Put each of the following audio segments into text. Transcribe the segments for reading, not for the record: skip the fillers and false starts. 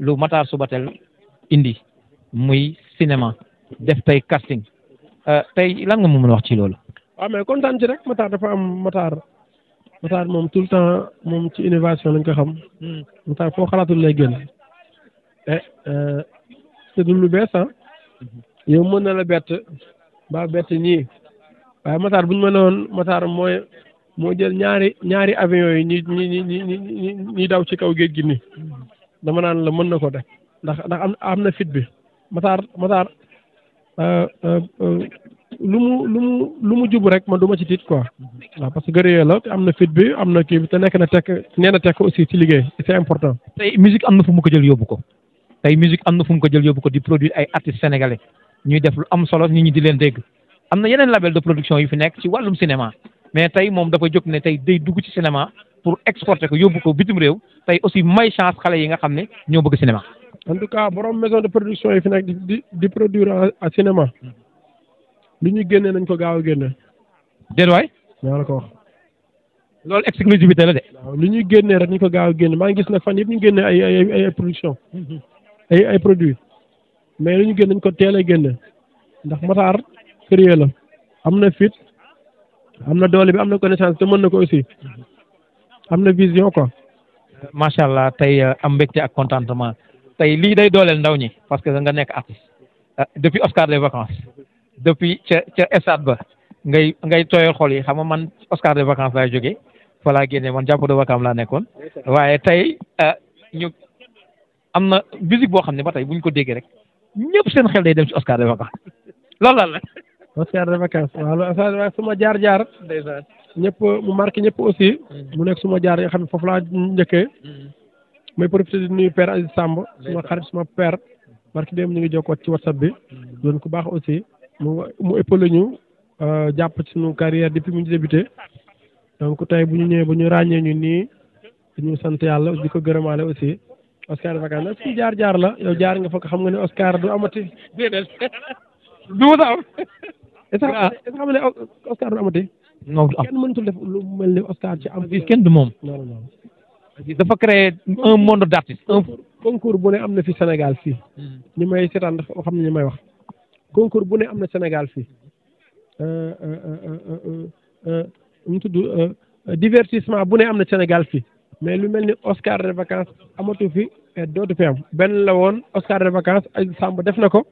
lu Matar Subatel indi muy cinéma def tey casting tey lan nga mu mën a wax ci loolu. waaw mais kontaan ci rek Matar dafa am Matar moom tout le temps moom ci innovation lañ ko xam. Matar foo xalaatul lay génn. te du lu bees ah. yow mën na la bett ba bett ñii waaye Matar bu ñu ma ne woon Matar moo jël ñaari avions yi ñi daw ci kaw géej gi nii dama naan la mën na ko def ndax am na fit bi Matar lu mu jub rek man du ma ci tiit quoi waaw parce que guerrier la te am na fit bi am na kii bi te nekk na tekk aussi ci liggéey c'est important. tey musique am na fu mu ko jël yóbbu ko tey musique am na fu mu ko jël yóbbu ko di produire ay artistes sénégalais ñuy def lu am solo nit ñi di leen dégg am na yeneen label de production yu fi nekk ci wàllum cinéma mais tey moom dafa jóg ne tey day dugg ci cinéma pour exporter ko yóbbu ko bitim réew tey aussi may chance xale yi nga xam ne ñoo bëgg cinéma. en tout cas borom maison de production yi fi nekk di produire à cinéma lu ñu génne nañ ko gaaw a génne. déedéet waay. maa la ko wax. loolu exclusivité la de. waaw lu ñuy génnee rek ñu ko gaaw a génne maa ngi gis nag fan yëpp ñu génne ay production ay produits mais lu ñu génne nañ ko teel a génne ndax Matar sérieux la am na fit am na doole bi am na connaissance te mën na ko aussi am na vision quoi. macha allah tey am mbégte ak contentement tey lii day dooleel ndaw ñi parce que nga nekk artiste depuis Oscar des vacances depuis ca stade ba ngay tooyal xol yi xam nga man Oscar des vacances laay jógee fa laa génnee man jàpp de vacances laa nekkoon waaye tey ñu am na musique boo xam ne ba tey bu ñu ko déggee rek ñëpp seen xel day dem ci Oscar des vacances loolu la. Oscar des vacances waaw suma jaar-jaar ñëpp mu marqué ñëpp aussi mu nekk suma jaar yoo xam ne foofu laa njëkkee may profité di nuyu père Aziz Samb suma xarit suma père barki dem ñu ngi jokkoo ci WhatsApp bi doon ku baax aussi mu épaulé ñu jàpp ci suñu carrière depuis mu ñu débuté donc tey bu ñu ñëwee bu ñu ràññee ñu nii dañu sant yàlla di ko gërëmaale aussi Oscar des vacances nag suñu jaar-jaar la yow jaar nga fa xam nga ne Oscar du amati déedéet du ma am est-ce que xam ne Oscar du amati. non kenn mënatul def lu mel ni Oscar ci am. kenn du moom. non non. dafa créer un monde d'artistes. concours bu ne am na fi Sénégal fii. ñi may seetaan dafa xam ne ñi may wax. concours bu ne am na Sénégal fii. mu tudd divertissement bu ne am na Sénégal fii. mais lu mel ni Oscar des vacances amatu fi dootu fi am. benn la woon Oscar des vacances ay Samb def na ko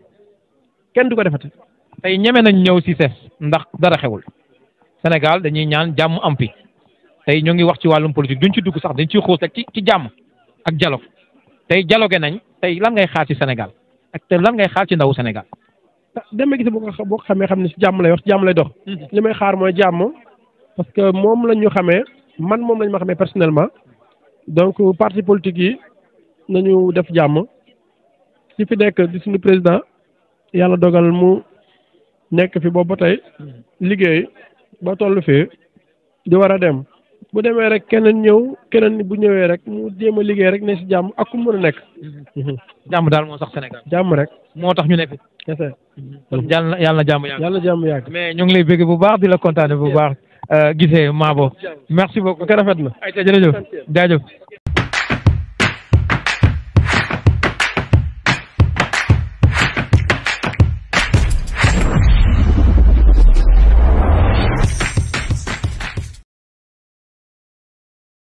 kenn du ko defati. tey ñeme nañ ñëw ci CES ndax dara xewul Sénégal dañuy ñaan jàmm am fi tey ñoo ngi wax ci wàllum politique duñ ci dugg sax dañ ciy xuus rek ci jàmm ak dialogue tey dialogue nañ tey lan ngay xaar ci Sénégal ak te lan ngay xaar ci ndawu Sénégal. Demba Guissé boo ko xamee xam ne ci jàmm lay wax ci jàmm lay dox. li may xaar mooy jàmm parce que moom lañ ñu xamee man moom lañ ma xamee personnellement donc parti politique yi nañu def jàmm ci fi nekk di suñu président yàlla dogal mu. nekk fi boobu ba tey liggéey ba toll fii di war a dem bu demee rek keneen bu ñëwee rek mu jéem a liggéey rek ne si jàmm ak ku mën a nekk. jàmm daal moo sax Sénégal. jàmm rek moo tax ñu ne fi. kese. kon yàlla na jàmm yàgg. yàlla na jàmm yàgg. mais ñu ngi lay bëgg bu baax di la kontaane bu baax Guissé Mabo merci beaucoup. rafet na. ayca jërëjëf jaajëf.